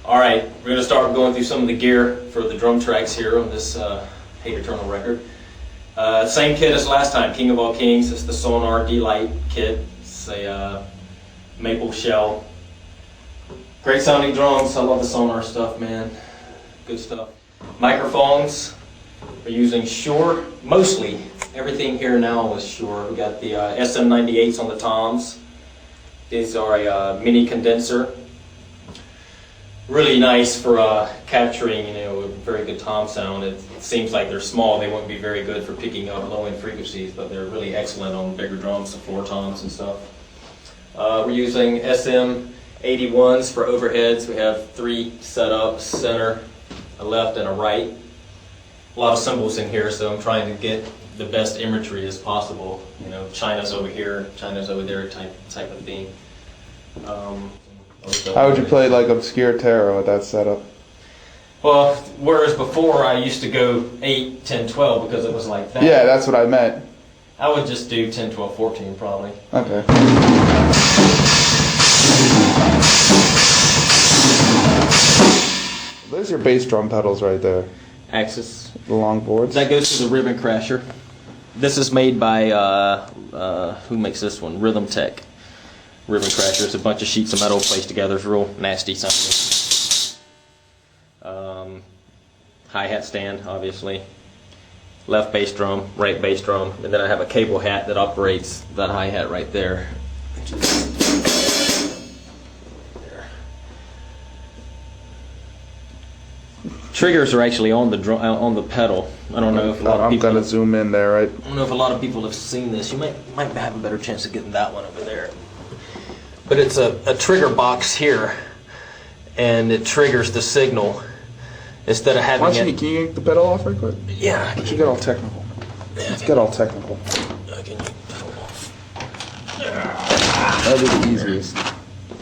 Alright, we're going to start going through some of the gear for the drum tracks here on this Hate Eternal record. Same kit as last time, King of All Kings. It's the Sonar D-Lite kit. It's a maple shell. Great sounding drums. I love the Sonar stuff, man. Good stuff. Microphones. We're using Shure. Mostly everything here now is Shure. We got the SM98s on the toms. These are a mini condenser. Really nice for capturing, a very good tom sound. It seems like they're small. They wouldn't be very good for picking up low-end frequencies, but they're really excellent on bigger drums, the floor toms and stuff. We're using SM81s for overheads. We have 3 set up, center, a left, and a right. A lot of symbols in here, so I'm trying to get the best imagery as possible. China's over here, China's over there type of thing. How would you play like obscure tarot with that setup? Well, whereas before I used to go 8, 10, 12 because it was like that. Yeah, that's what I meant. I would just do 10, 12, 14 probably. Okay. There's your bass drum pedals right there. Axis. The long boards. That goes to the Ribbon Crasher. This is made by, who makes this one? Rhythm Tech. Ribbon Crasher. It's a bunch of sheets of metal placed together. It's real nasty sounding. Hi-hat stand, obviously. Left bass drum, right bass drum, and then I have a cable hat that operates that hi-hat right there. Triggers are actually on the drum, on the pedal. I don't know if a lot of people. I'm gonna zoom in there, right? I don't know if a lot of people have seen this. You might have a better chance of getting that one over there. But it's a trigger box here, and it triggers the signal instead of having can you get the pedal off right quick? Yeah. Let's get all technical. Let's get all technical. Can you pull off? That'll be the easiest.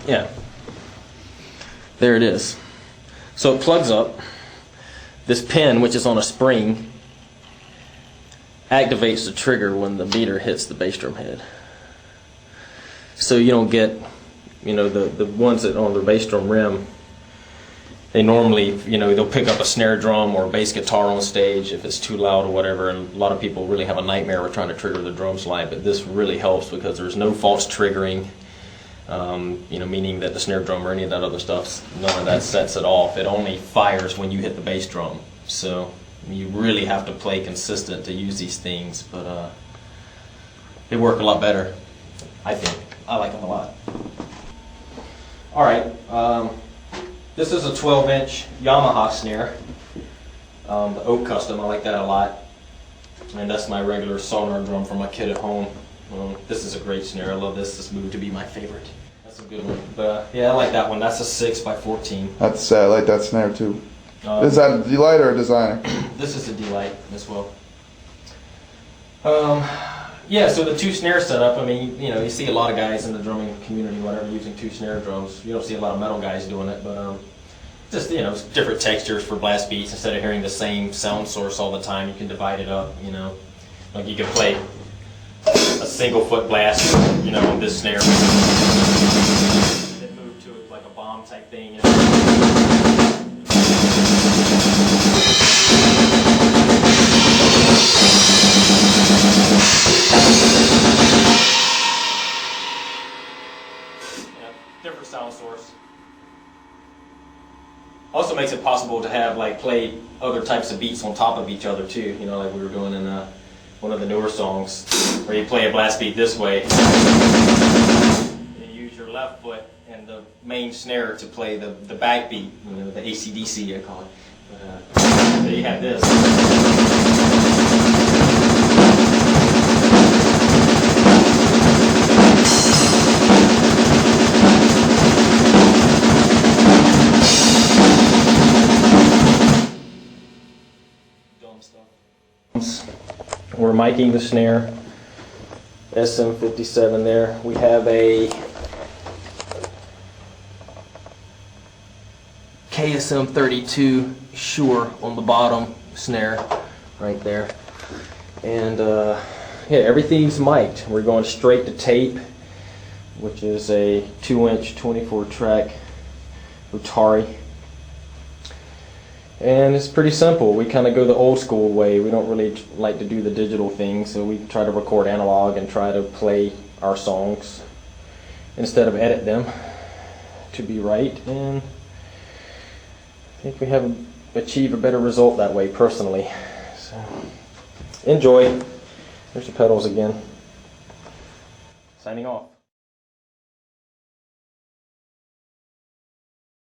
Yeah. There it is. So it plugs up. This pin, which is on a spring, activates the trigger when the meter hits the bass drum head. So you don't get, the ones that on the bass drum rim, they normally, they'll pick up a snare drum or a bass guitar on stage if it's too loud or whatever, and a lot of people really have a nightmare with trying to trigger the drum slide, but this really helps because there's no false triggering, meaning that the snare drum or any of that other stuff, none of that sets it off. It only fires when you hit the bass drum. So you really have to play consistent to use these things, but they work a lot better, I think. I like them a lot. Alright, this is a 12-inch Yamaha snare, the Oak Custom. I like that a lot. And that's my regular Sonar drum for my kid at home. This is a great snare. I love this. This moved to be my favorite. That's a good one. But yeah, I like that one. That's a 6x14. That's I like that snare too. Is that a D-Lite or a designer? This is a D-Lite as well. Yeah, so the 2 snare setup, you see a lot of guys in the drumming community, whatever, using 2 snare drums. You don't see a lot of metal guys doing it, but just, different textures for blast beats. Instead of hearing the same sound source all the time, you can divide it up, Like you can play a single foot blast, on this snare. Then move to it like a bomb type thing, different sound source. Also makes it possible to have play other types of beats on top of each other too. Like we were doing in one of the newer songs, where you play a blast beat this way, and you use your left foot and the main snare to play the back beat. The AC/DC I call it. But, so you have this. We're miking the snare, SM57 there. We have a KSM32 Shure on the bottom snare right there. And yeah, everything's mic'd. We're going straight to tape, which is a 2-inch 24-track Atari And it's pretty simple. We kind of go the old school way. We don't really like to do the digital thing, so we try to record analog and try to play our songs instead of edit them to be right. And I think we have achieved a better result that way personally. So enjoy. There's the pedals again. Signing off.